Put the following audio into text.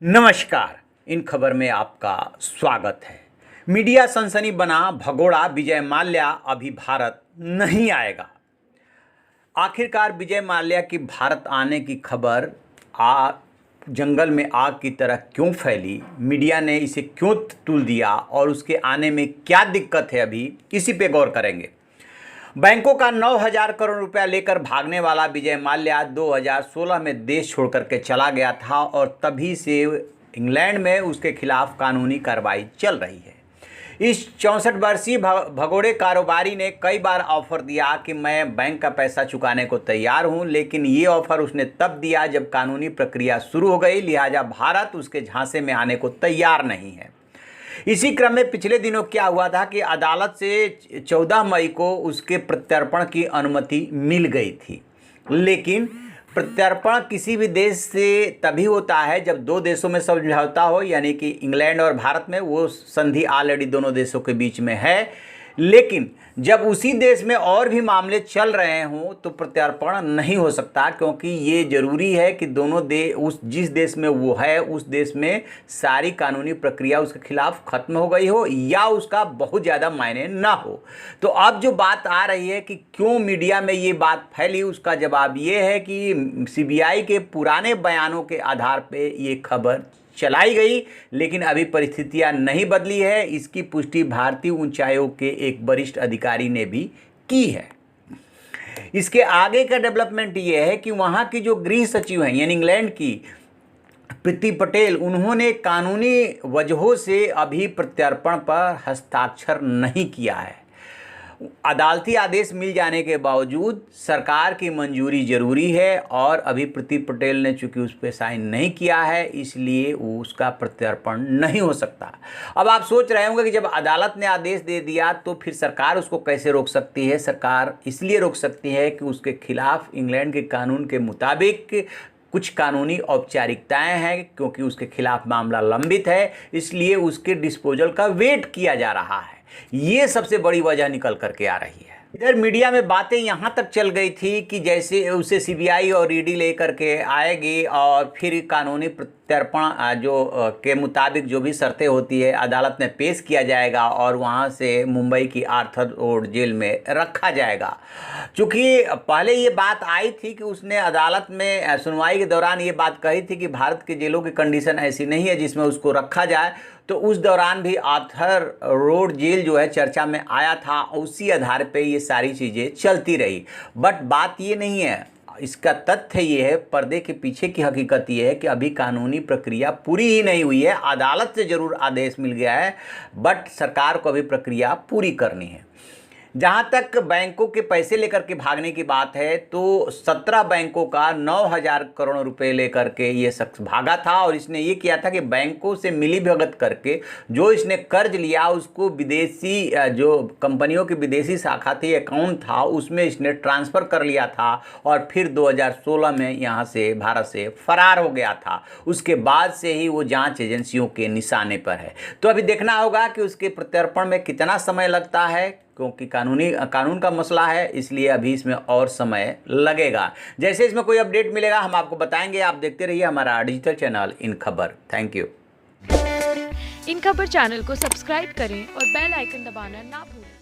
नमस्कार। इन खबर में आपका स्वागत है। मीडिया सनसनी बना भगोड़ा विजय माल्या अभी भारत नहीं आएगा। आखिरकार विजय माल्या की भारत आने की खबर जंगल में आग की तरह क्यों फैली, मीडिया ने इसे क्यों तुल दिया और उसके आने में क्या दिक्कत है, अभी इसी पे गौर करेंगे। बैंकों का 9,000 करोड़ रुपया लेकर भागने वाला विजय माल्या 2016 में देश छोड़कर के चला गया था और तभी से इंग्लैंड में उसके खिलाफ कानूनी कार्रवाई चल रही है। इस 64 वर्षीय भगोड़े कारोबारी ने कई बार ऑफर दिया कि मैं बैंक का पैसा चुकाने को तैयार हूं, लेकिन ये ऑफर उसने तब दिया जब कानूनी प्रक्रिया शुरू हो गई, लिहाजा भारत उसके झांसे में आने को तैयार नहीं है। इसी क्रम में पिछले दिनों क्या हुआ था कि अदालत से 14 मई को उसके प्रत्यर्पण की अनुमति मिल गई थी, लेकिन प्रत्यर्पण किसी भी देश से तभी होता है जब दो देशों में समझौता हो, यानी कि इंग्लैंड और भारत में वो संधि ऑलरेडी दोनों देशों के बीच में है। लेकिन जब उसी देश में और भी मामले चल रहे हों तो प्रत्यर्पण नहीं हो सकता, क्योंकि ये जरूरी है कि दोनों जिस देश में वो है उस देश में सारी कानूनी प्रक्रिया उसके खिलाफ खत्म हो गई हो या उसका बहुत ज़्यादा मायने ना हो। तो अब जो बात आ रही है कि क्यों मीडिया में ये बात फैली, उसका जवाब ये है कि सीबीआई के पुराने बयानों के आधार पर ये खबर चलाई गई, लेकिन अभी परिस्थितियां नहीं बदली है। इसकी पुष्टि भारतीय उच्च आयोग के एक वरिष्ठ अधिकारी ने भी की है। इसके आगे का डेवलपमेंट ये है कि वहां की जो गृह सचिव हैं, यानी इंग्लैंड की प्रीति पटेल, उन्होंने कानूनी वजहों से अभी प्रत्यर्पण पर हस्ताक्षर नहीं किया है। अदालती आदेश मिल जाने के बावजूद सरकार की मंजूरी जरूरी है और अभी प्रीति पटेल ने चूंकि उस पर साइन नहीं किया है, इसलिए उसका प्रत्यर्पण नहीं हो सकता। अब आप सोच रहे होंगे कि जब अदालत ने आदेश दे दिया तो फिर सरकार उसको कैसे रोक सकती है। सरकार इसलिए रोक सकती है कि उसके खिलाफ इंग्लैंड के कानून के मुताबिक कुछ कानूनी औपचारिकताएं हैं, क्योंकि उसके खिलाफ मामला लंबित है, इसलिए उसके डिस्पोजल का वेट किया जा रहा है। ये सबसे बड़ी वजह निकल करके आ रही है। इधर मीडिया में बातें यहाँ तक चल गई थी कि जैसे उसे सीबीआई और ईडी लेकर के आएगी और फिर कानूनी प्रत्यर्पण के मुताबिक जो भी शर्तें होती है अदालत में पेश किया जाएगा और वहाँ से मुंबई की आर्थर रोड जेल में रखा जाएगा। चूँकि पहले ये बात आई थी कि उसने अदालत में सुनवाई के दौरान ये बात कही थी कि भारत के जेलों की कंडीशन ऐसी नहीं है जिसमें उसको रखा जाए, तो उस दौरान भी आर्थर रोड जेल जो है चर्चा में आया था। उसी आधार पे ये सारी चीज़ें चलती रही। बट बात ये नहीं है, इसका तथ्य ये है, पर्दे के पीछे की हकीकत ये है कि अभी कानूनी प्रक्रिया पूरी ही नहीं हुई है। अदालत से ज़रूर आदेश मिल गया है, बट सरकार को अभी प्रक्रिया पूरी करनी है। जहाँ तक बैंकों के पैसे लेकर के भागने की बात है तो 17 बैंकों का 9,000 करोड़ रुपए लेकर के ये शख्स भागा था और इसने ये किया था कि बैंकों से मिली भगत करके जो इसने कर्ज लिया उसको विदेशी जो कंपनियों की विदेशी शाखा थी, अकाउंट था, उसमें इसने ट्रांसफ़र कर लिया था और फिर 2016 में यहाँ से भारत से फरार हो गया था। उसके बाद से ही वो जाँच एजेंसियों के निशाने पर है। तो अभी देखना होगा कि उसके प्रत्यर्पण में कितना समय लगता है, क्योंकि कानून का मसला है, इसलिए अभी इसमें और समय लगेगा। जैसे इसमें कोई अपडेट मिलेगा हम आपको बताएंगे। आप देखते रहिए हमारा डिजिटल चैनल इन खबर। Thank you. इन खबर चैनल को सब्सक्राइब करें और बेल आइकन दबाना ना भूलें।